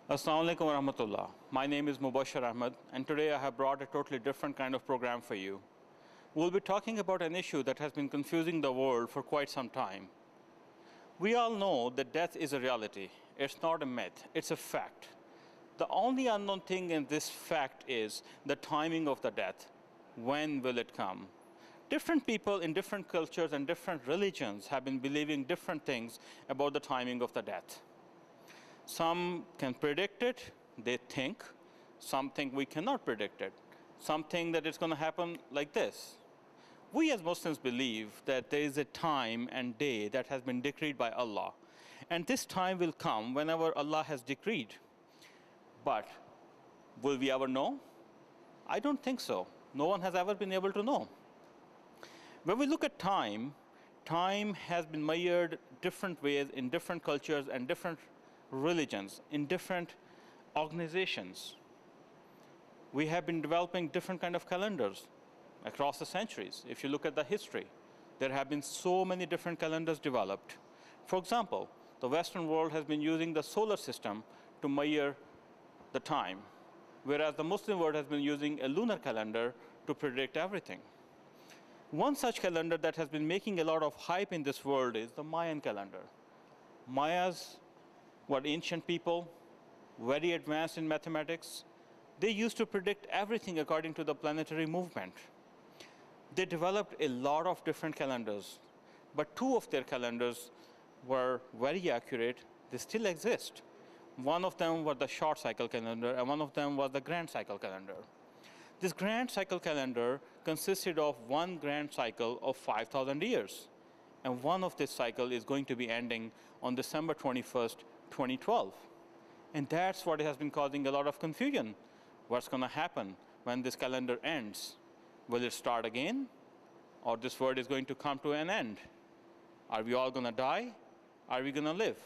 Assalamu alaikum warahmatullah. My name is Mubashir Ahmed, and today I have brought a totally different kind of program for you. We'll be talking about an issue that has been confusing the world for quite some time. We all know that death is a reality. It's not a myth, it's a fact. The only unknown thing in this fact is the timing of the death. When will it come? Different people in different cultures and different religions have been believing different things about the timing of the death. Some can predict it, they think. Some think we cannot predict it. Some think that it's going to happen like this. We as Muslims believe that there is a time and day that has been decreed by Allah. And this time will come whenever Allah has decreed. But will we ever know? I don't think so. No one has ever been able to know. When we look at time, time has been measured different ways in different cultures and different religions, in different organizations. We have been developing different kind of calendars across the centuries. If you look at the history, there have been so many different calendars developed. For example, the Western world has been using the solar system to measure the time, whereas the Muslim world has been using a lunar calendar to predict everything. One such calendar that has been making a lot of hype in this world is the Mayan calendar. Mayas were ancient people, very advanced in mathematics. They used to predict everything according to the planetary movement. They developed a lot of different calendars, but two of their calendars were very accurate. They still exist. One of them was the short cycle calendar, and one of them was the grand cycle calendar. This grand cycle calendar consisted of one grand cycle of 5,000 years. And one of this cycle is going to be ending on December 21st, 2012. And that's what has been causing a lot of confusion. What's going to happen when this calendar ends? Will it start again? Or this world is going to come to an end? Are we all going to die? Are we going to live?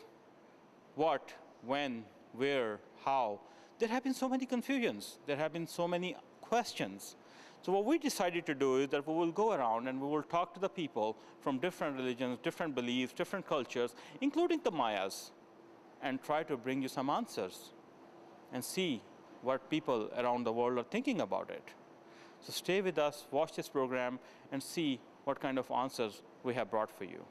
What, when, where, how? There have been so many confusions. There have been so many questions. So what we decided to do is that we will go around and we will talk to the people from different religions, different beliefs, different cultures, including the Mayas, and try to bring you some answers and see what people around the world are thinking about it. So stay with us, watch this program, and see what kind of answers we have brought for you.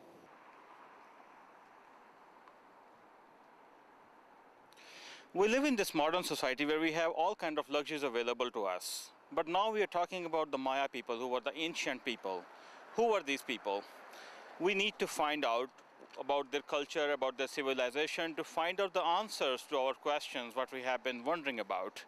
We live in this modern society where we have all kinds of luxuries available to us. But now we are talking about the Maya people, who were the ancient people. Who were these people? We need to find out about their culture, about their civilization, to find out the answers to our questions, what we have been wondering about.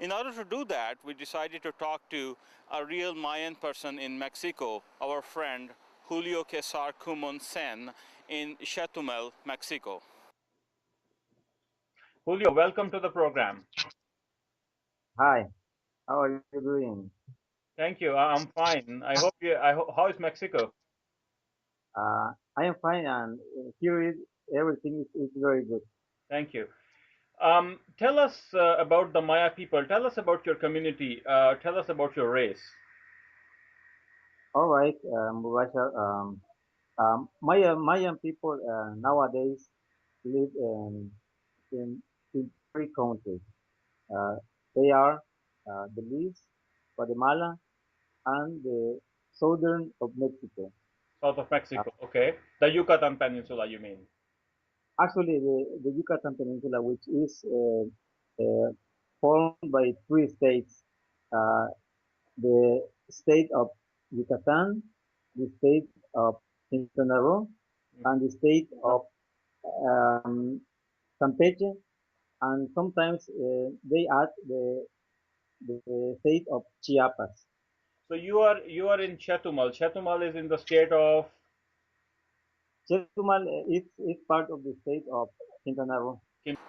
In order to do that, we decided to talk to a real Mayan person in Mexico, our friend Julio Cesar Cumon Sen in Chetumal, Mexico. Julio, welcome to the program. Hi, how are you doing? Thank you. I'm fine. I hope you. How is Mexico? I am fine, and here is everything is very good. Thank you. Tell us about the Maya people. Tell us about your community. Tell us about your race. All right, Mubashar, Mayan people nowadays live in, in three countries. Uh, they are Belize, Guatemala, and the southern of Mexico. South of Uh, Mexico. Okay. The Yucatan Peninsula, you mean? Actually, the Yucatan Peninsula, which is formed by three states. Uh, the state of Yucatan, the state of Quintana Roo, and the state of um, Campeche, and sometimes they add the state of Chiapas. So you are in Chetumal. Chetumal is in the state of. Chetumal is part of the state of Quintana Roo.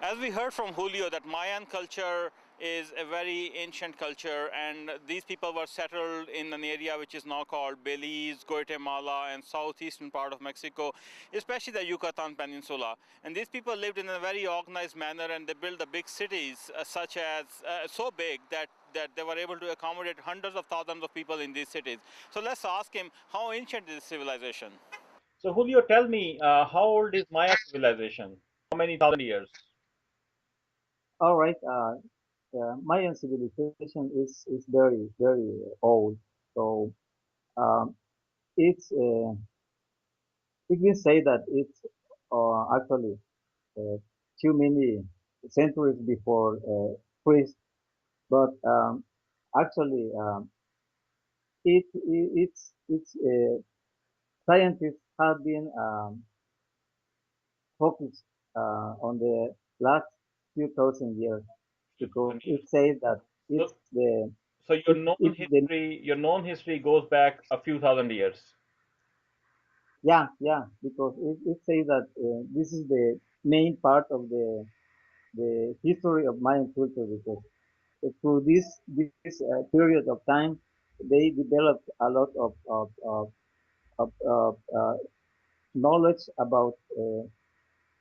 As we heard from Julio, that Mayan culture is a very ancient culture, and these people were settled in an area which is now called Belize, Guatemala, and southeastern part of Mexico, especially the Yucatan Peninsula. And these people lived in a very organized manner, and they built the big cities, such as so big that they were able to accommodate hundreds of thousands of people in these cities. So let's ask him, how ancient is civilization? So Julio, tell me, how old is Maya civilization? How many thousand years? All right. Mayan civilization is very old. So um, it's we can say that it's actually uh, too many centuries before Christ, but actually it's scientists have been focused on the last few thousand years Few because thousand it years. says that So, it's the so it's the your known history goes back a few thousand years. yeah because it says that this is the main part of the history of Mayan culture because through this period of time they developed a lot of knowledge about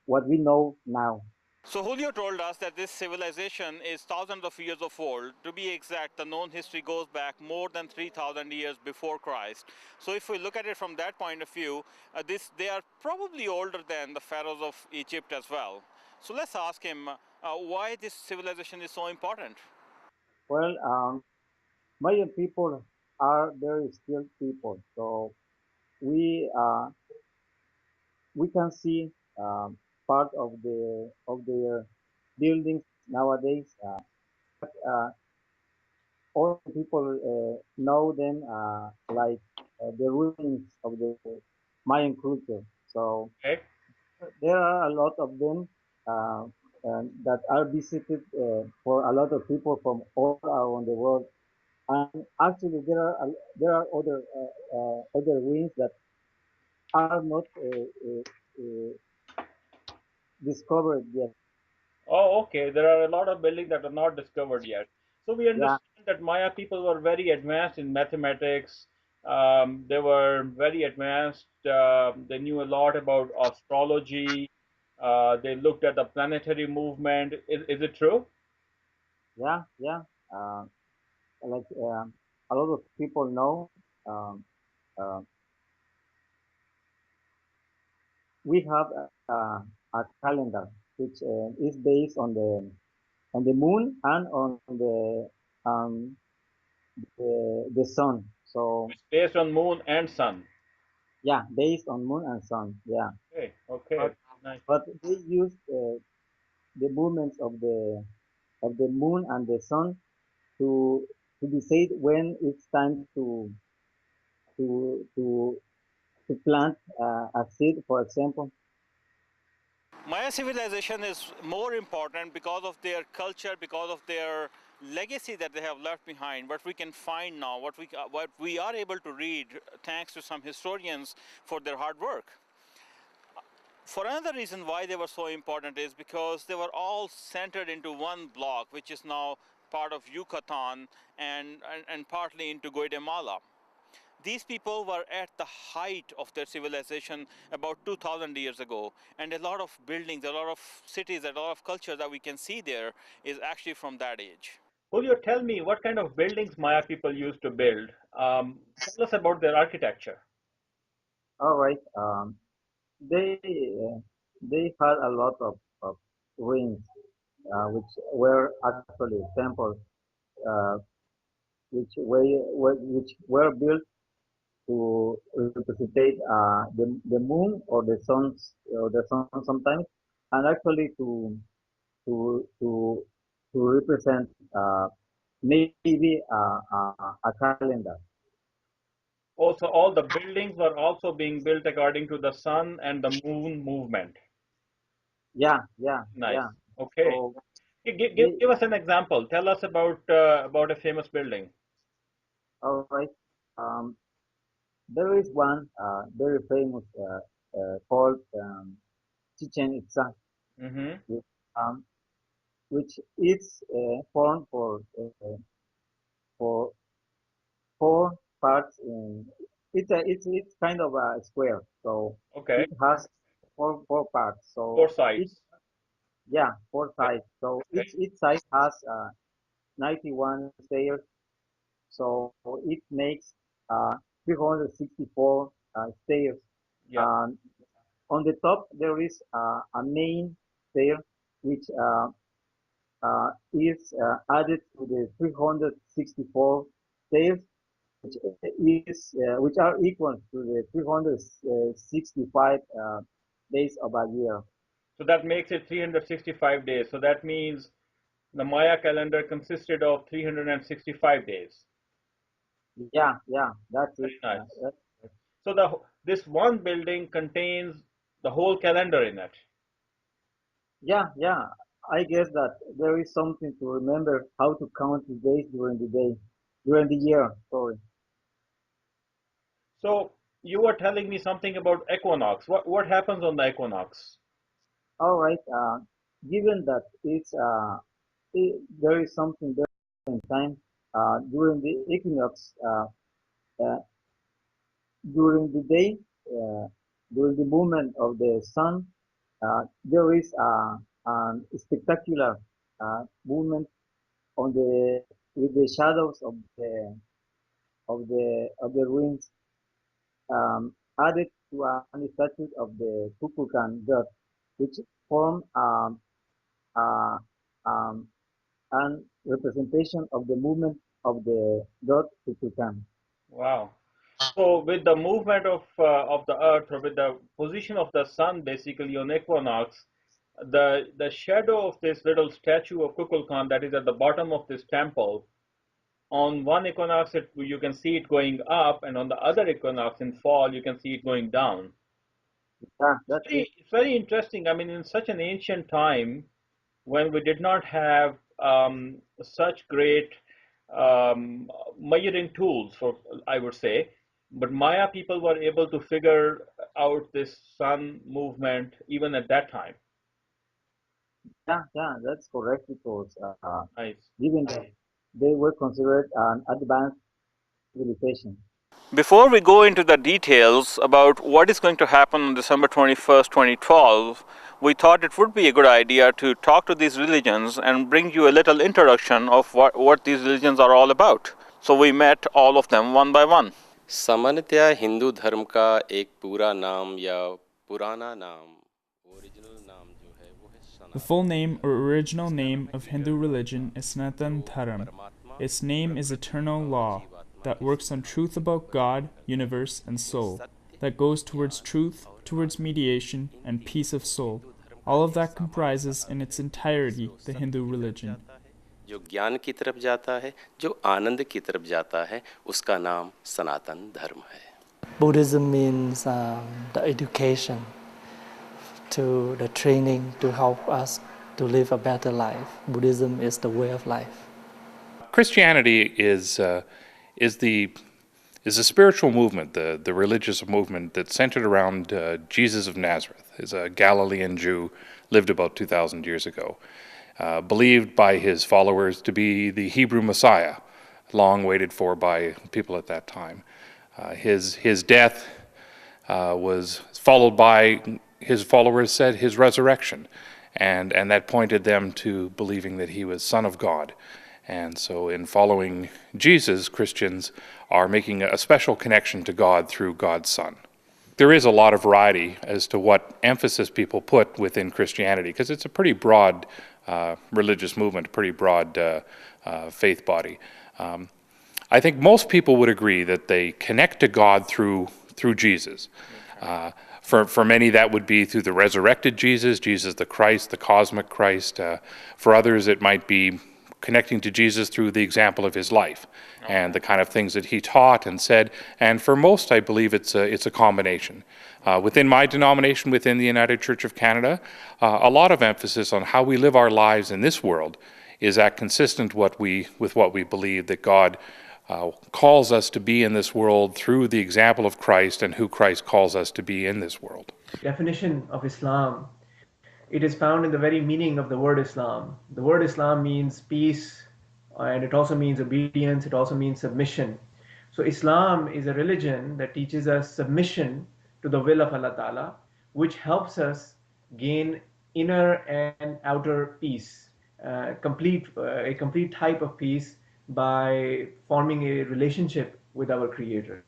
what we know now. So Julio told us that this civilization is thousands of years of old. To be exact, the known history goes back more than 3,000 years before Christ. So if we look at it from that point of view, they are probably older than the pharaohs of Egypt as well. So let's ask him why this civilization is so important. Well, Mayan people are very skilled people, so we uh, we can see part of their buildings nowadays. Uh, all people know them like the ruins of the Mayan culture. So Okay. there are a lot of them uh, that are visited for a lot of people from all around the world. And actually, there are other ruins that are not discovered yet. Oh, okay. There are a lot of buildings that are not discovered yet. So we Yeah, understand that Maya people were very advanced in mathematics. They were very advanced. They knew a lot about astrology. They looked at the planetary movement. Is it true? yeah. Uh, like a lot of people know, um, uh, we have a calendar which is based on the moon and on um, the sun. So It's based on moon and sun. yeah, based on moon and sun. Yeah, Okay, okay, but nice. but they use the movements of the moon and the sun to decide when it's time to to to plant a seed, for example. Maya civilization is more important because of their culture, because of their legacy that they have left behind. What we can find now, what we are able to read, thanks to some historians for their hard work. For another reason why they were so important is because they were all centered into one block, which is now part of Yucatan and partly into Guatemala. These people were at the height of their civilization about 2,000 years ago, and a lot of buildings, a lot of cities, a lot of culture that we can see there is actually from that age. Julio, tell me what kind of buildings Maya people used to build. Tell us about their architecture. All right. They uh, they had a lot of ruins, which were actually temples, uh, which were built to represent the moon or the sun sometimes, and actually to to to represent maybe a calendar. Also, all the buildings were also being built according to the sun and the moon movement. Yeah. Nice. Okay. So they Give us an example. Tell us about a famous building. all right. There is one very famous called Chichen Itza, Mm-hmm. which, um, which is formed for four parts. It's kind of a square, so Okay. it has four parts. Four So each sides. yeah four Okay. sides. So Okay. each side has 91 stairs. So it makes uh, 364 stairs. Yeah. And on the top there is a main stair which is added to the 364 days, which are equal to the 365 days of a year. So that makes it 365 days. So that means the Maya calendar consisted of 365 days. Yeah, that's it. Very nice. So this one building contains the whole calendar in it. Yeah. I guess that there is something to remember how to count the days during the year. Sorry. So you were telling me something about equinox. What happens on the equinox? All right. Given that there is something there in time during the equinox, uh, during the day, uh, during the movement of the sun, there is a spectacular movement on the with the shadows of the ruins added to an statue of the Kukulkan god, which form uh, um, an representation of the movement of the god Kukulkan. Wow. So with the movement of the Earth, or with the position of the Sun, basically on equinox, the shadow of this little statue of Kukulkan that is at the bottom of this temple, on one equinox you can see it going up, and on the other equinox in fall you can see it going down. Yeah, that's it. It's very interesting. I mean, in such an ancient time, when we did not have such great measuring tools, for I would say, but Maya people were able to figure out this sun movement even at that time. Yeah, that's correct because Nice. given that they were considered an advanced civilization. Before we go into the details about what is going to happen on December 21st, 2012, we thought it would be a good idea to talk to these religions and bring you a little introduction of what these religions are all about. So we met all of them one by one. सामान्यतया हिंदू धर्म का एक पूरा नाम या पुराना नाम original नाम जो है वो है The Sanatan full name or original name of Hindu religion is Sanatan Dharam. Its name is eternal law that works on truth about God, universe, and soul, that goes towards truth, towards mediation, and peace of soul. All of that comprises in its entirety the Hindu religion. जो ज्ञान की तरफ जाता है, जो आनंद की तरफ जाता है, उसका नाम सनातन धर्म है. Buddhism means the education, to the training to help us to live a better life. Buddhism is the way of life. Christianity is a spiritual movement, the religious movement that's centered around Jesus of Nazareth. Is a Galilean Jew, lived about 2,000 years ago, believed by his followers to be the Hebrew Messiah, long waited for by people at that time. His death was followed by, his followers said, his resurrection, and that pointed them to believing that he was Son of God. And so in following Jesus, Christians are making a special connection to God through God's Son. There is a lot of variety as to what emphasis people put within Christianity, because it's a pretty broad religious movement, a pretty broad faith body. I think most people would agree that they connect to God through Jesus. For many, that would be through the resurrected Jesus, Jesus the Christ, the cosmic Christ. For others, it might be connecting to Jesus through the example of his life and the kind of things that he taught and said. And for most, I believe it's a combination. Within my denomination, within the United Church of Canada, a lot of emphasis on how we live our lives in this world is that consistent with what we believe, that God calls us to be in this world through the example of Christ and who Christ calls us to be in this world. Definition of Islam. It is found in the very meaning of the word Islam. The word Islam means peace, and it also means obedience, it also means submission. So Islam is a religion that teaches us submission to the will of Allah Ta'ala, which helps us gain inner and outer peace, a complete type of peace by forming a relationship with our Creator.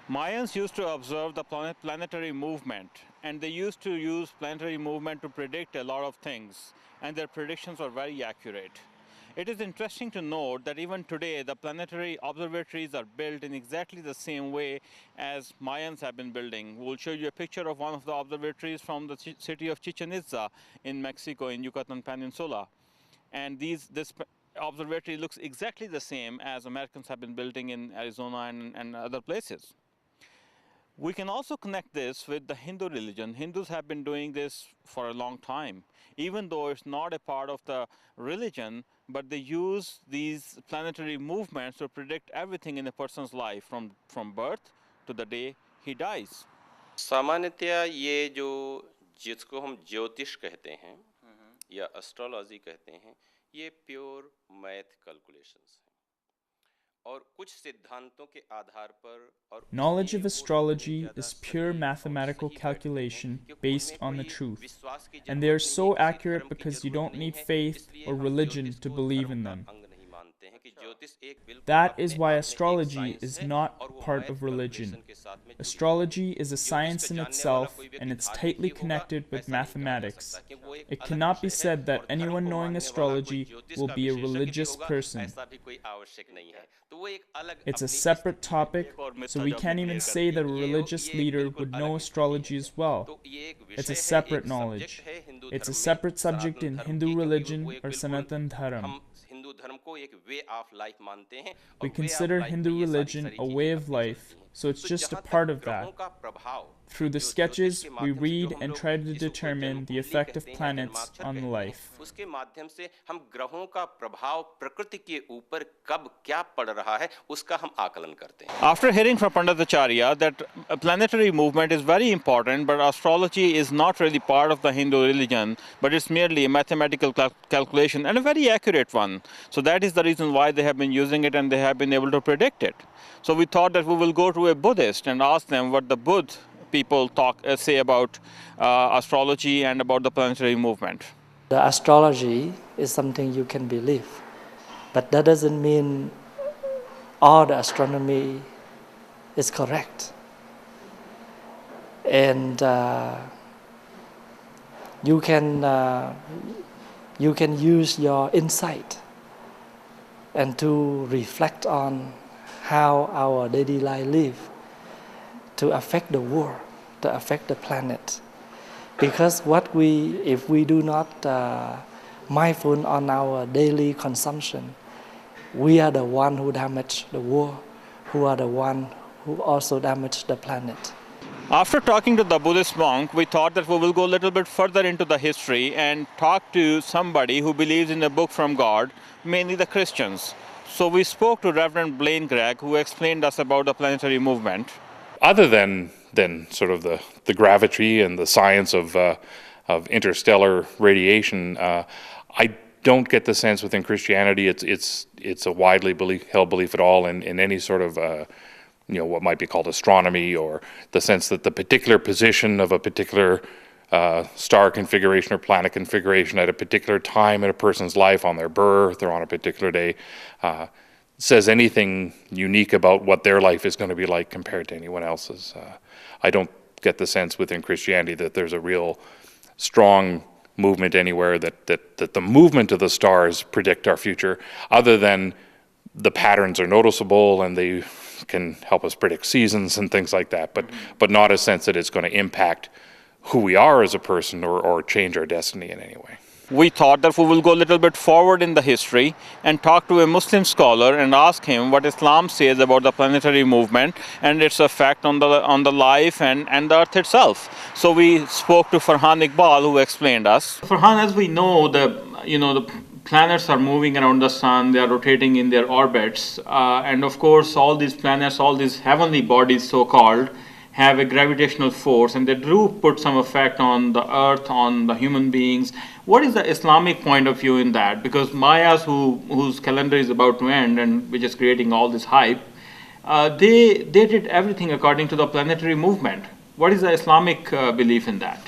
Mayans used to observe the planetary movement, and they used to use planetary movement to predict a lot of things, and their predictions were very accurate. It is interesting to note that even today, the planetary observatories are built in exactly the same way as Mayans have been building. We'll show you a picture of one of the observatories from the city of Chichen Itza in Mexico, in Yucatan Peninsula. And this observatory looks exactly the same as Americans have been building in Arizona and other places. We can also connect this with the Hindu religion. Hindus have been doing this for a long time, even though it's not a part of the religion, but they use these planetary movements to predict everything in a person's life, from birth to the day he dies. सामान्यतया ये जो जिसको हम ज्योतिष कहते हैं या astrology कहते हैं, ये प्योर मैथ कैलकुलेशंस हैं और कुछ सिद्धांतों के आधार पर और Knowledge of astrology is pure mathematical calculation based on the truth, and they are so accurate because you don't need faith or religion to believe in them. That is why astrology is not part of religion. Astrology is a science in itself, and it's tightly connected with mathematics. It cannot be said that anyone knowing astrology will be a religious person. It's a separate topic, so we can't even say that a religious leader would know astrology as well. It's a separate knowledge. It's a separate subject in Hindu religion or Sanatan Dharam. We consider Hindu religion a way of life, so it's just a part of that. Through the sketches, we read and try to determine the effect of planets on life. उसके माध्यम से हम ग्रहों का प्रभाव प्रकृति के ऊपर कब क्या पड़ रहा है उसका हम आकलन करते हैं. After hearing from Pandit Acharya that a planetary movement is very important, but astrology is not really part of the Hindu religion, but it's merely a mathematical calculation and a very accurate one. So that is the reason why they have been using it and they have been able to predict it. So we thought that we will go to a Buddhist and ask them what the Buddha people say about astrology and about the planetary movement. The astrology is something you can believe, but that doesn't mean all the astronomy is correct. And you can use your insight and to reflect on how our daily life live to affect the world, to affect the planet. Because if we do not mindful on our daily consumption, we are the one who damage the world, who are the one who also damage the planet. After talking to the Buddhist monk, we thought that we will go a little bit further into the history and talk to somebody who believes in a book from God, mainly the Christians. So we spoke to Reverend Blaine Gregg, who explained us about the planetary movement. Other than sort of the gravity and the science of interstellar radiation, I don't get the sense within Christianity it's a widely held belief at all in any sort of what might be called astronomy, or the sense that the particular position of a particular star configuration or planet configuration at a particular time in a person's life, on their birth or on a particular day, says anything unique about what their life is going to be like compared to anyone else's. I don't get the sense within Christianity that there's a real strong movement anywhere that the movement of the stars predict our future, other than the patterns are noticeable and they can help us predict seasons and things like that, but not a sense that it's going to impact who we are as a person or change our destiny in any way. We thought that we will go a little bit forward in the history and talk to a Muslim scholar and ask him what Islam says about the planetary movement and its effect on the life and the earth itself. So we spoke to Farhan Iqbal, who explained us. Farhan, as we know, the planets are moving around the sun, they are rotating in their orbits, and of course all these planets, all these heavenly bodies so-called, have a gravitational force, and they do put some effect on the earth, on the human beings. What is the Islamic point of view in that? Because Mayas, whose calendar is about to end and which is creating all this hype, they did everything according to the planetary movement. What is the Islamic belief in that?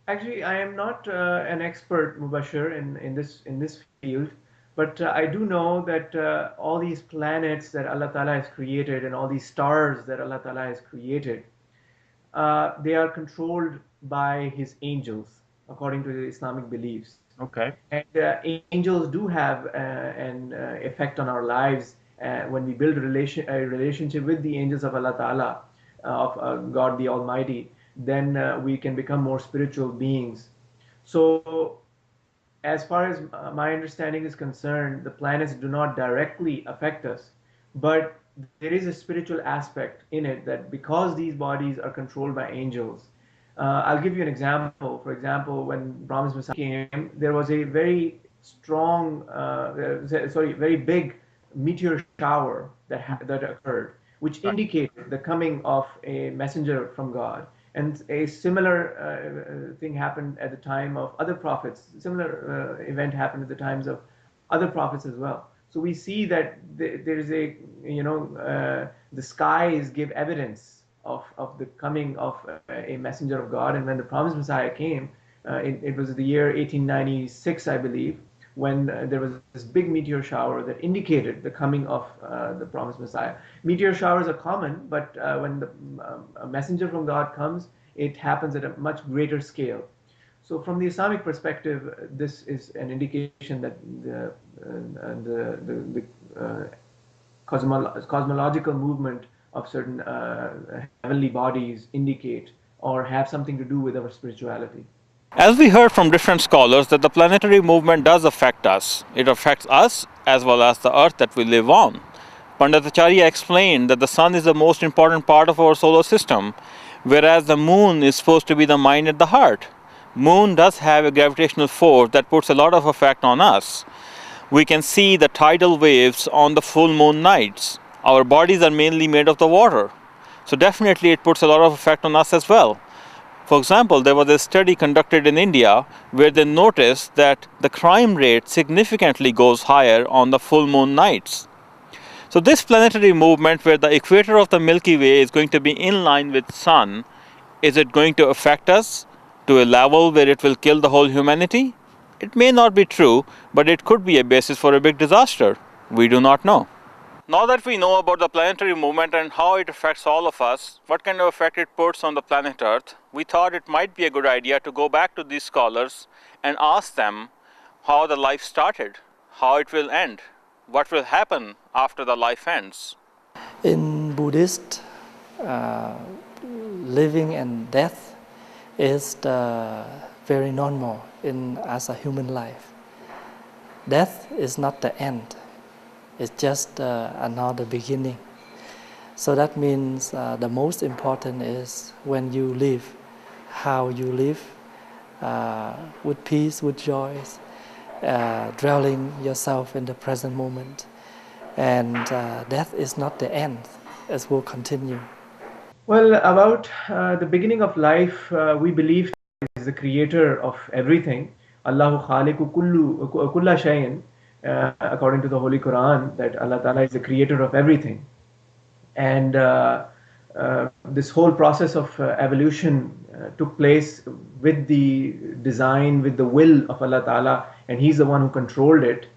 Actually, I am not an expert, Mubashir, in this field. But I do know that all these planets that Allah Ta'ala has created and all these stars that Allah Ta'ala has created, they are controlled by His angels, according to the Islamic beliefs. Okay. And angels do have an effect on our lives when we build a relationship with the angels of Allah Ta'ala, of God the Almighty, then we can become more spiritual beings. So, as far as my understanding is concerned, the planets do not directly affect us, but there is a spiritual aspect in it that because these bodies are controlled by angels, I'll give you an example. For example, when Promised Messiah came, there was a very strong, very big meteor shower that occurred, which indicated the coming of a messenger from God. And a similar thing happened at the time of other prophets. Similar event happened at the times of other prophets as well. So we see that there is the skies give evidence of the coming of a messenger of God. And when the promised Messiah came, it was the year 1896, I believe, when there was this big meteor shower that indicated the coming of the promised Messiah. Meteor showers are common, but when a messenger from God comes, it happens at a much greater scale. So from the Islamic perspective, this is an indication that the cosmological movement of certain heavenly bodies indicate or have something to do with our spirituality. As we heard from different scholars that the planetary movement does affect us. It affects us as well as the earth that we live on. Pandit Acharya explained that the sun is the most important part of our solar system, whereas the moon is supposed to be the mind and the heart. Moon does have a gravitational force that puts a lot of effect on us. We can see the tidal waves on the full moon nights. Our bodies are mainly made of the water. So definitely it puts a lot of effect on us as well. For example, there was a study conducted in India where they noticed that the crime rate significantly goes higher on the full moon nights. So this planetary movement where the equator of the Milky Way is going to be in line with sun, is it going to affect us to a level where it will kill the whole humanity? It may not be true, but it could be a basis for a big disaster. We do not know. Now that we know about the planetary movement and how it affects all of us, what kind of effect it puts on the planet Earth, we thought it might be a good idea to go back to these scholars and ask them how the life started, how it will end, what will happen after the life ends. In Buddhist, living and death is very normal as a human life. Death is not the end. It's just another beginning. So that means the most important is when you live, how you live with peace, with joy, dwelling yourself in the present moment. And death is not the end, it will continue. Well, about the beginning of life, we believe is the creator of everything. Allahu khaliqu kulla shayin. According to the Holy Quran, that Allah Ta'ala is the creator of everything. And this whole process of evolution took place with the design, with the will of Allah Ta'ala, and He's the one who controlled it.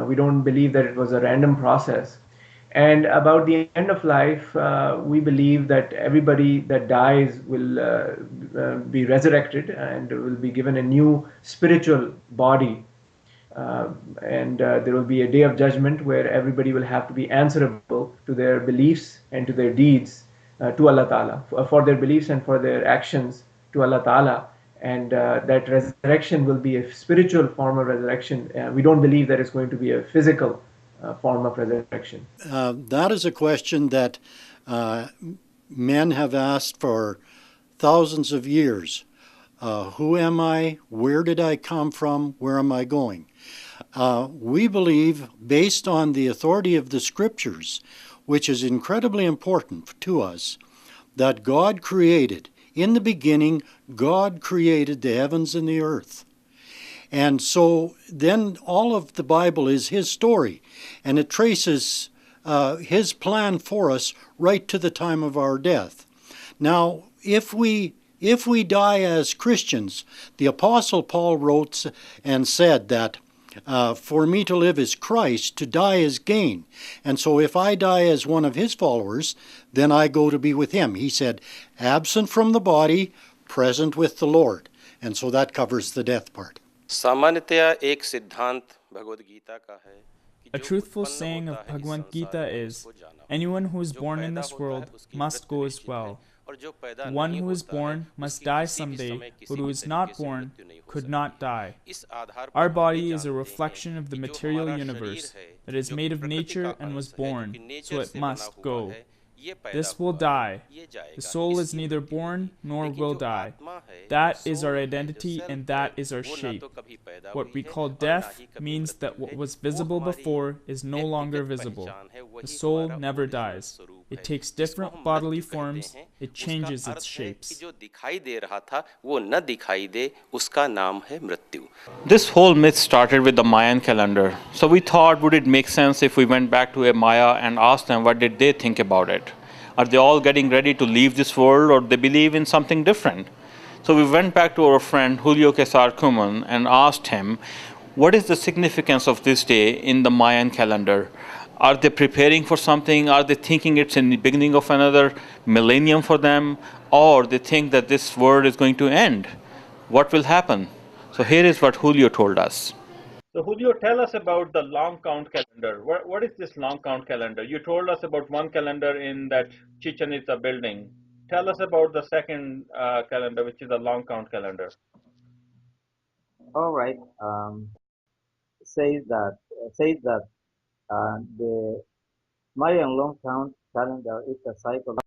We don't believe that it was a random process. And about the end of life, we believe that everybody that dies will be resurrected and will be given a new spiritual body. And there will be a day of judgment where everybody will have to be answerable to their beliefs and to their deeds to Allah Ta'ala, for their beliefs and for their actions to Allah Ta'ala. And that resurrection will be a spiritual form of resurrection. We don't believe that it's going to be a physical form of resurrection. That is a question that men have asked for thousands of years. Who am I? Where did I come from? Where am I going? We believe, based on the authority of the Scriptures, which is incredibly important to us, that God created. In the beginning, God created the heavens and the earth. And so then all of the Bible is His story, and it traces His plan for us right to the time of our death. Now, if we die as Christians, the Apostle Paul wrote and said that For me to live is Christ, to die is gain. And so if I die as one of his followers, then I go to be with him. He said, absent from the body, present with the Lord. And so that covers the death part. सामान्यतया एक सिद्धांत भगवद गीता का है कि A जो truthful उत्पन्न saying होता of है इस Bhagavad संसार Gita में, is, उसको जाना anyone who is जो born in पैदा this होता है world उसकी must मृत्यु go as निश्चित है well. और जो पैदा One नहीं who is होता है born must उसकी die किसी भी someday, समय but किसी who भी is not तरीके से born मृत्यु नहीं हो could सकती। not die. इस आधार पर Our हम body ये is a जानते reflection हैं of the कि जो material हमारा universe शरीर है, that is जो made कि of प्रकृति nature का and was अंश है, जो born, कि so नेचर it से बना must हुआ go. है, ये पैदा This will हुआ, die. ये जाएगा, The soul is इसकी neither मृत्यु born होगी। nor लेकिन will जो die. आत्मा है, That जो is our soul है, identity जो and self that है, is our वो ना shape. तो कभी पैदा What हुई we है call और ना death ही कभी means that मृत्यु what है। was वो visible हमारी before is no longer व्यक्तिगत visible. पहचान है, The वही soul हमारा never original dies. स्वरूप It है। takes जिसको different हम bodily मृत्यु कहते forms. हैं, It उसका changes its अर्थ है कि shapes. जो दिखाई दे रहा था वो न दिखाई दे, उसका नाम है मृत्यु। This whole myth started with the Mayan calendar. So we thought, would it make sense if we went back to a Maya and asked them what did they think about it? Are they all getting ready to leave this world, or they believe in something different? So we went back to our friend Julio Quesar Kuman and asked him, what is the significance of this day in the Mayan calendar? Are they preparing for something? Are they thinking it's in the beginning of another millennium for them? Or they think that this world is going to end? What will happen? So here is what Julio told us. So Julio, tell us about the long count calendar. What is this long count calendar? You told us about one calendar in that Chichen Itza building. Tell us about the second calendar, which is a long count calendar. All right. Says that the Mayan long count calendar is a cycle of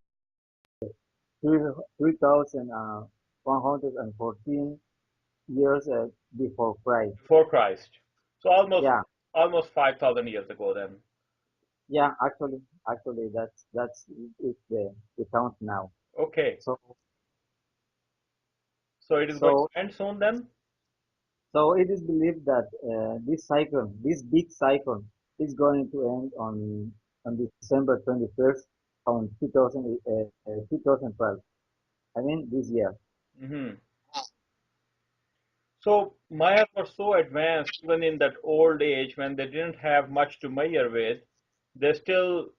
3,114 years before Christ. Before Christ. So Yeah, almost 5,000 years ago then. yeah. Actually, that's it's the count now. Okay. So So it is going so to end soon then? so it is believed that this big cycle, is going to end on December 21st on 2012. I mean this year. Hmm. So Mayas were so advanced even in that old age when they didn't have much to measure with, they still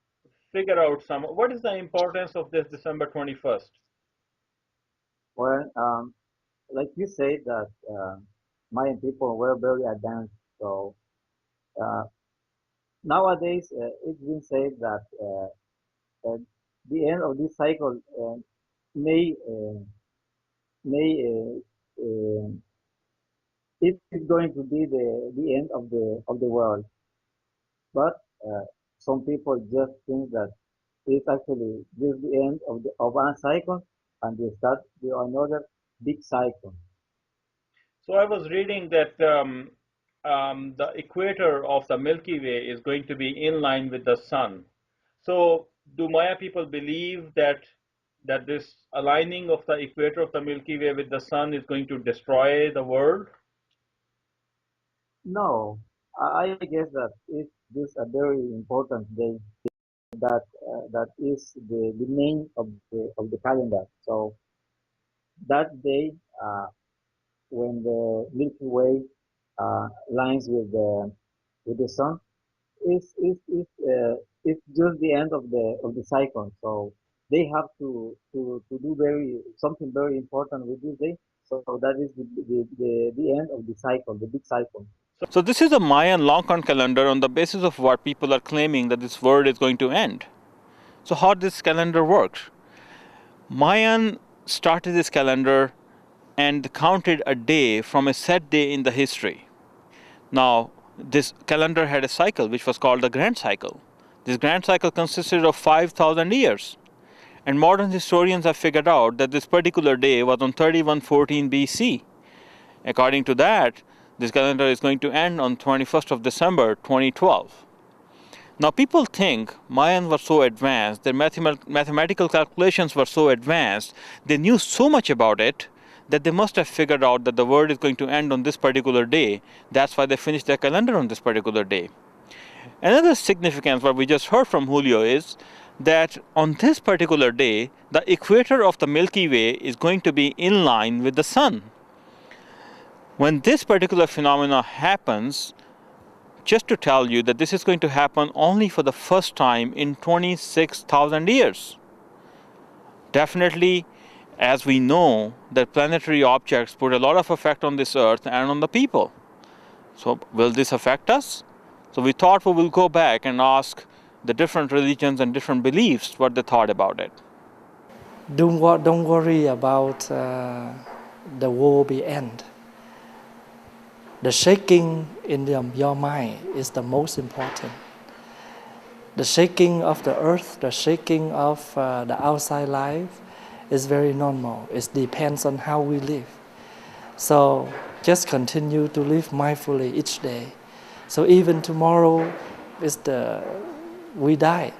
figure out some. What is the importance of this December 21st? Well, like you said that Mayan people were very advanced. So uh, nowadays it's been said that the end of this cycle may may it is going to be the end of the world. But some people just think that it's actually just the end of one cycle, and they start another big cycle. So I was reading that the equator of the Milky Way is going to be in line with the sun. So do Maya people believe that this aligning of the equator of the Milky Way with the sun is going to destroy the world? No, I guess that it's just a very important day that is the name of the calendar. So that day, when the Milky Way lines with the sun, it's just the end of the cycle. So they have to do something very important with this day. So that is the end of the cycle, the big cycle. So this is a Mayan long count calendar on the basis of what people are claiming that this world is going to end. So how this calendar works? Mayan started this calendar and counted a day from a set day in the history. Now, this calendar had a cycle which was called the grand cycle. This grand cycle consisted of 5,000 years. And modern historians have figured out that this particular day was on 3114 BC. According to that, this calendar is going to end on 21st of December 2012. Now people think Mayans were so advanced, their mathematical calculations were so advanced, they knew so much about it that they must have figured out that the world is going to end on this particular day. That's why they finished their calendar on this particular day. Another significance, what we just heard from Julio, is that on this particular day, the equator of the Milky Way is going to be in line with the sun. When this particular phenomena happens, just to tell you that this is going to happen only for the first time in 26,000 years. Definitely, as we know, that planetary objects put a lot of effect on this earth and on the people. So will this affect us? So we thought we will go back and ask the different religions and different beliefs what they thought about it. Don't worry about the war be end. The shaking in your mind is the most important. The shaking of the earth, the shaking of the outside life is very normal. It depends on how we live. So just continue to live mindfully each day. So even tomorrow we die.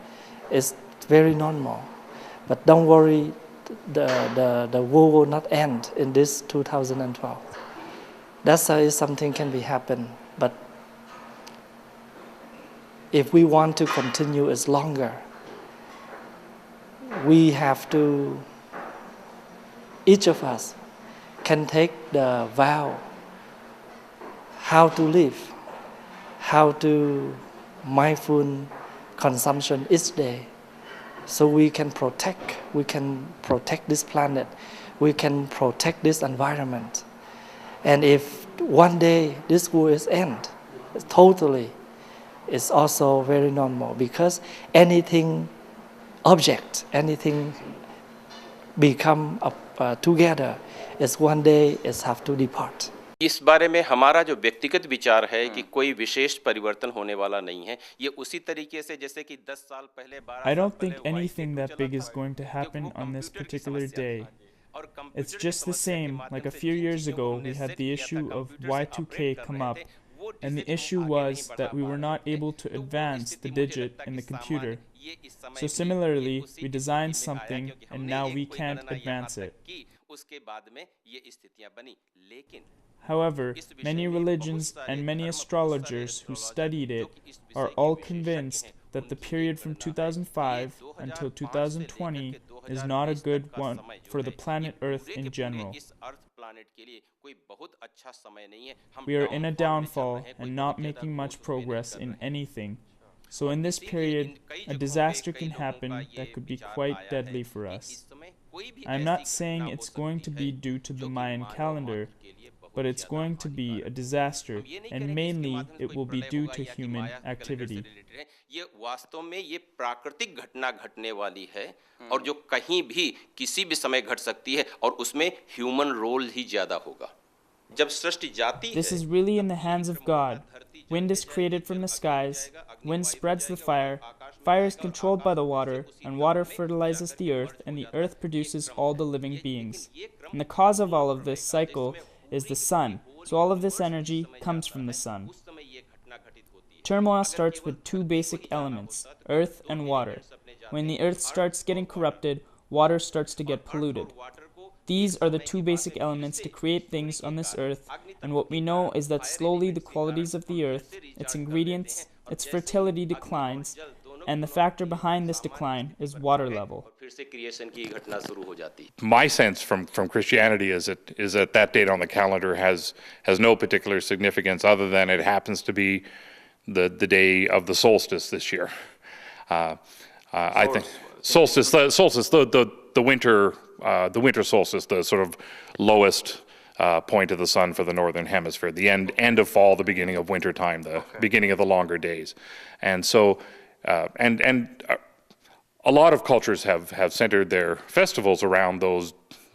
It's very normal. But don't worry, the war will not end in this 2012. That's how something can be happen. But if we want to continue it longer, we have to, each of us can take the vow how to live, how to mindful consumption each day, so we can protect this planet, we can protect this environment. And if one day this war is end, totally, it's also very normal, because anything become together, is one day is have to depart. इस बारे में हमारा जो व्यक्तिगत विचार है कि कोई विशेष परिवर्तन होने वाला नहीं है, ये उसी तरीके से जैसे कि 10 साल पहले 12 I don't think anything that big is going to happen on this particular day. It's just the same, like a few years ago we had the issue of Y2K come up, and the issue was that we were not able to advance the digit in the computer. So similarly, we designed something and now we can't advance it. However, many religions and many astrologers who studied it are all convinced that the period from 2005 until 2020 is not a good one for the planet Earth in general. We are in a downfall and not making much progress in anything. So in this period, a disaster can happen that could be quite deadly for us. I'm not saying it's going to be due to the Mayan calendar, but it's going to be a disaster, and mainly it will be due to human activity. ये वास्तव में ये प्राकृतिक घटना घटने वाली है और जो कहीं भी किसी भी समय घट सकती है और उसमें ह्यूमन रोल ही ज्यादा होगा. जब सृष्टि जाती है, This is really in the hands of God. Wind is created from the skies, wind spreads the fire, fire is controlled by the water, and water fertilizes the earth, and the earth produces all the living beings. And the cause of all of this cycle is the sun, so all of this energy comes from the sun. Turmoil starts with two basic elements, earth and water. When the earth starts getting corrupted, water starts to get polluted. These are the two basic elements to create things on this earth, and what we know is that slowly the qualities of the earth, its ingredients, its fertility declines, and the factor behind this decline is water level. My sense from Christianity is that date on the calendar has no particular significance other than it happens to be the day of the solstice this year. I think the winter solstice, the sort of lowest point of the sun for the northern hemisphere, the end of fall, the beginning of winter time, the beginning of the longer days, and so a lot of cultures have centered their festivals around those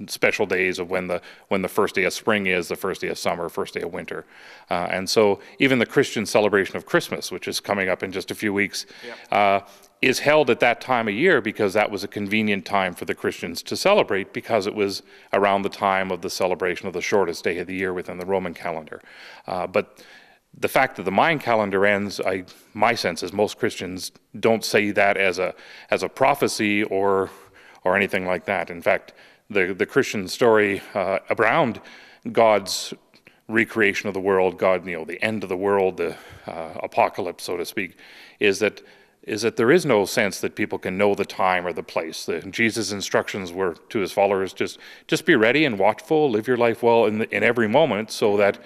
special days of when the first day of spring is, the first day of summer, first day of winter. And so even the Christian celebration of Christmas, which is coming up in just a few weeks, is held at that time of year because that was a convenient time for the Christians to celebrate, because it was around the time of the celebration of the shortest day of the year within the Roman calendar. But the fact that the Mayan calendar ends, my sense is most Christians don't say that as a prophecy or anything like that. In fact, the Christian story around God's recreation of the world, God, the end of the world, the apocalypse, so to speak, is that there is no sense that people can know the time or the place. Jesus' instructions were to his followers, just be ready and watchful, live your life well in every moment, so that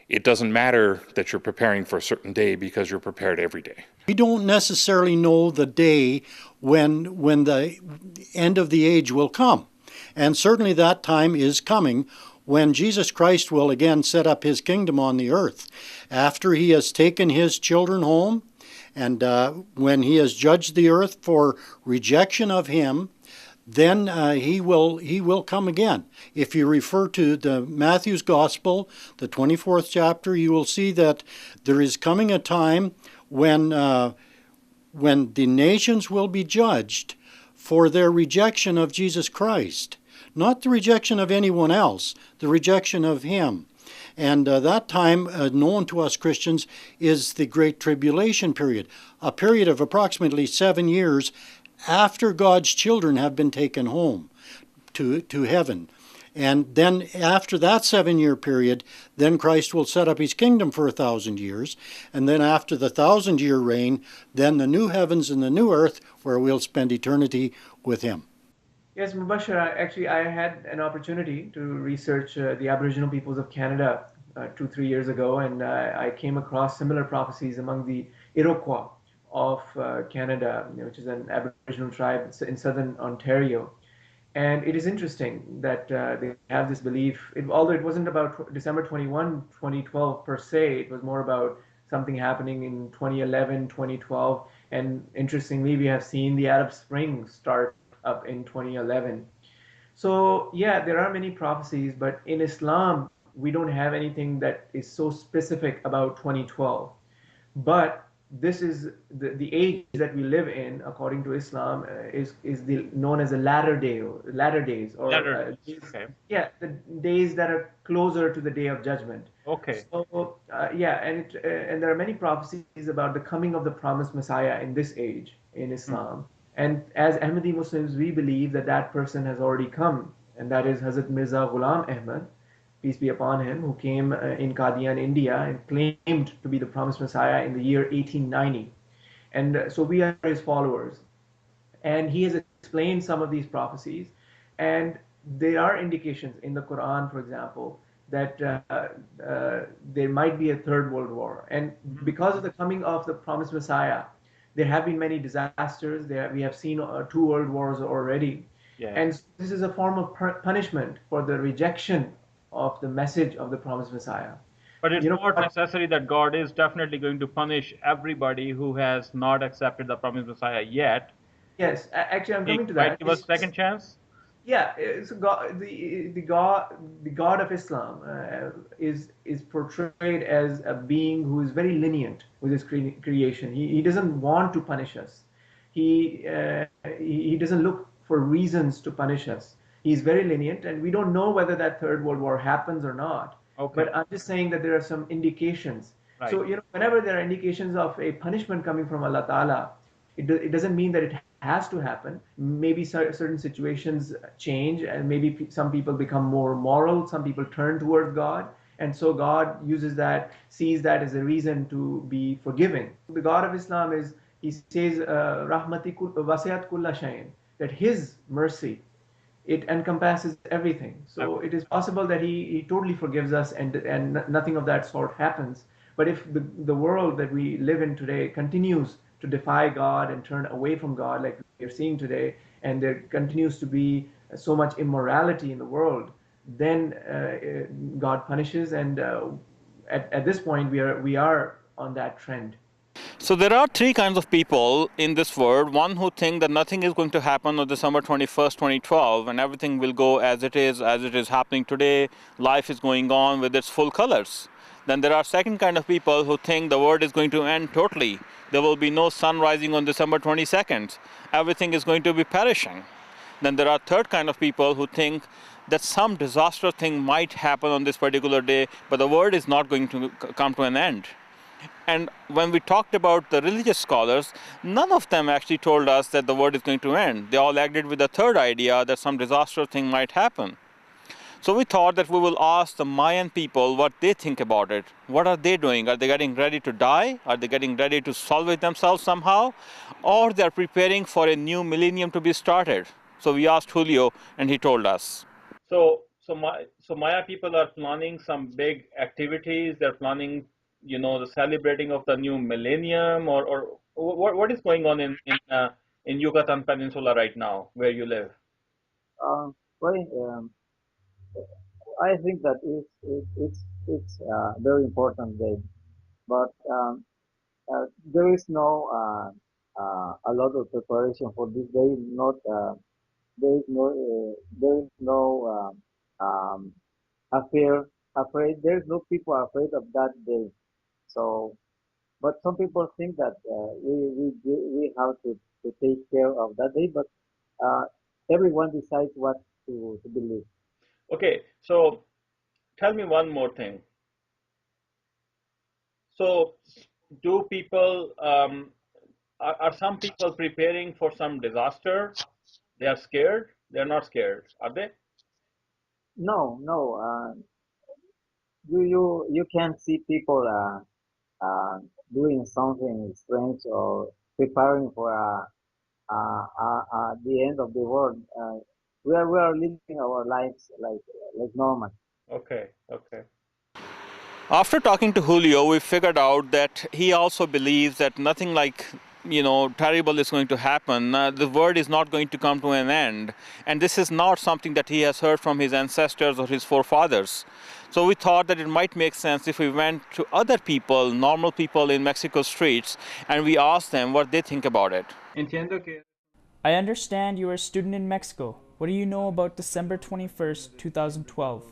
it doesn't matter that you're preparing for a certain day because you're prepared every day. We don't necessarily know the day when the end of the age will come. And certainly that time is coming when Jesus Christ will again set up his kingdom on the earth. After he has taken his children home, and when he has judged the earth for rejection of him, then he will come again. If you refer to the Matthew's Gospel, the 24th chapter, you will see that there is coming a time when the nations will be judged for their rejection of Jesus Christ. Not the rejection of anyone else, the rejection of him. And that time, known to us Christians, is the Great Tribulation period, a period of approximately 7 years after God's children have been taken home to heaven. And then after that 7-year period, then Christ will set up his kingdom for 1,000 years. And then after the 1,000-year reign, then the new heavens and the new earth where we'll spend eternity with him. Yes, Mubashir, actually I had an opportunity to research the Aboriginal peoples of Canada 2-3 years ago, and I came across similar prophecies among the Iroquois of Canada, which is an Aboriginal tribe in southern Ontario. And it is interesting that they have this belief, although it wasn't about December 21, 2012 per se, it was more about something happening in 2011, 2012. And interestingly, we have seen the Arab Spring start up in 2011. So yeah, there are many prophecies, but in Islam, we don't have anything that is so specific about 2012. But this is the age that we live in, according to Islam, is known as the latter days, or yeah, the days that are closer to the day of judgment. Okay. So yeah, and there are many prophecies about the coming of the promised Messiah in this age in Islam. And as Ahmadi Muslims, we believe that that person has already come, and that is Hazrat Mirza Ghulam Ahmad, peace be upon him, who came in Qadian, India, and claimed to be the promised Messiah in the year 1890. And so we are his followers. And he has explained some of these prophecies. And there are indications in the Quran, for example, that there might be a third world war. And because of the coming of the promised Messiah, there have been many disasters. We have seen 2 world wars already. Yeah. And this is a form of punishment for the rejection of the message of the promised Messiah. But it's not necessary that God is definitely going to punish everybody who has not accepted the promised Messiah yet. Yes, actually, I'm coming to He that. might give us a second chance. Yeah, so God, the God of Islam is portrayed as a being who is very lenient with his creation. He doesn't want to punish us. He doesn't look for reasons to punish us. He's very lenient, and we don't know whether that third world war happens or not. Okay. But I'm just saying that there are some indications. Right. So whenever there are indications of a punishment coming from Allah Ta'ala, it doesn't mean that it has to happen. Maybe certain situations change, and maybe some people become more moral, some people turn towards God, and so God sees that as a reason to be forgiving. The God of Islam he says, Rahmati wasiat kulla shayin, that his mercy, it encompasses everything. So it is possible that he totally forgives us, and nothing of that sort happens. But if the world that we live in today continues to defy God and turn away from God, like we're seeing today, and there continues to be so much immorality in the world, then God punishes, and at this point we are on that trend. So there are 3 kinds of people in this world. One who think that nothing is going to happen on December 21st, 2012, and everything will go as it is happening today. Life is going on with its full colors. Then there are second kind of people who think the world is going to end totally. There will be no sun rising on December 22nd. Everything is going to be perishing. Then there are third kind of people who think that some disastrous thing might happen on this particular day, but the world is not going to come to an end. And when we talked about the religious scholars, none of them actually told us that the world is going to end. They all agreed with the third idea, that some disastrous thing might happen. So we thought that we will ask the Mayan people what they think about it. What are they doing? Are they getting ready to die? Are they getting ready to salvage themselves somehow? Or they are preparing for a new millennium to be started? So we asked Julio, and he told us. So so Maya people are planning some big activities. They're planning, the celebrating of the new millennium, or what is going on in Yucatan Peninsula right now, where you live? Well, I think that it's a very important day, but there is no a lot of preparation for this day. Not there is no afraid afraid. There's no people afraid of that day. So, but some people think that we have to take care of that day, but uh, everyone decides what to believe. Okay, so tell me one more thing. So, do people are some people preparing for some disaster? They are scared. They are not scared, are they? No, no. You can see people doing something strange or preparing for the end of the world. We are living our lives like normal. Okay, okay. After talking to Julio, we figured out that he also believes that nothing like, terrible is going to happen. The world is not going to come to an end. And this is not something that he has heard from his ancestors or his forefathers. So we thought that it might make sense if we went to other people, normal people in Mexico streets, and we asked them what they think about it. I understand you are a student in Mexico. What do you know about December 21st, 2012?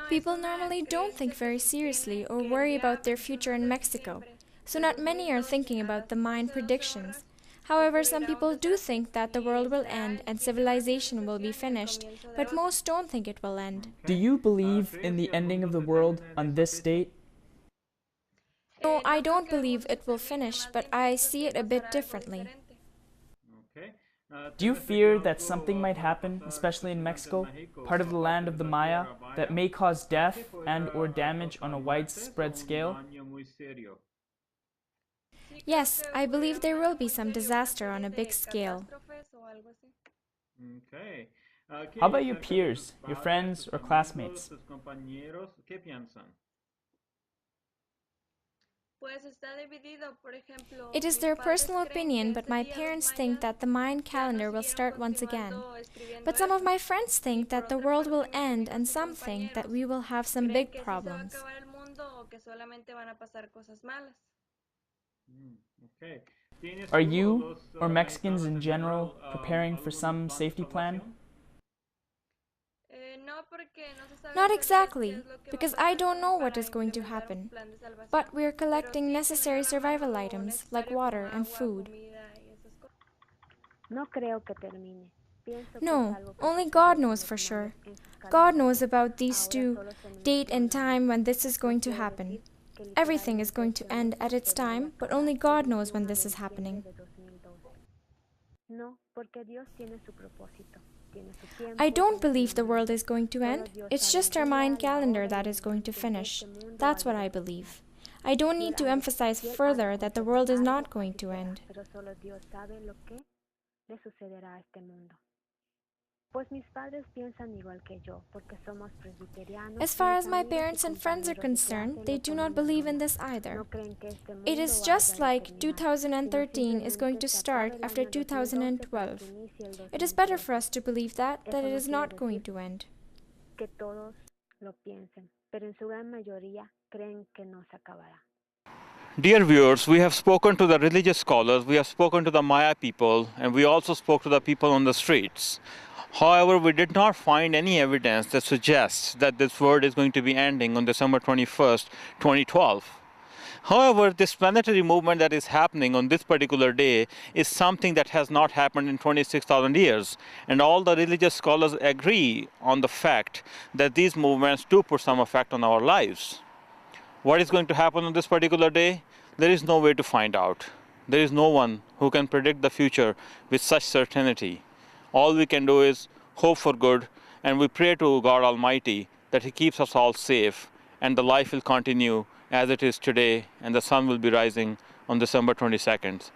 People normally don't think very seriously or worry about their future in Mexico, so not many are thinking about the Mayan predictions. However, some people do think that the world will end and civilization will be finished, but most don't think it will end. Do you believe in the ending of the world on this date? No, I don't believe it will finish, but I see it a bit differently. Do you fear that something might happen, especially in Mexico, part of the land of the Maya, that may cause death and or damage on a widespread scale? Yes, I believe there will be some disaster on a big scale. How about your peers, your friends or classmates? It is their personal opinion, but my parents think that the Mayan calendar will start once again. But some of my friends think that the world will end, and some think that we will have some big problems. Are you, or Mexicans in general, preparing for some safety plan? Not exactly, because I don't know what is going to happen. But we're collecting necessary survival items like water and food. No, only God knows for sure. God knows about these two, date and time when this is going to happen. Everything is going to end at its time, but only God knows when this is happening. I don't believe the world is going to end. It's just our Mayan calendar that is going to finish. That's what I believe. I don't need to emphasize further that the world is not going to end. As far as my parents and friends are concerned, they do not believe in this either. It is just like 2013 is going to start after 2012. It is better for us to believe that it is not going to end. Dear viewers, we have spoken to the religious scholars, we have spoken to the Maya people, and we also spoke to the people on the streets. However, we did not find any evidence that suggests that this world is going to be ending on December 21st, 2012. However, this planetary movement that is happening on this particular day is something that has not happened in 26,000 years. And all the religious scholars agree on the fact that these movements do put some effect on our lives. What is going to happen on this particular day? There is no way to find out. There is no one who can predict the future with such certainty. All we can do is hope for good, and we pray to God Almighty that He keeps us all safe, and the life will continue as it is today, and the sun will be rising on December 22nd.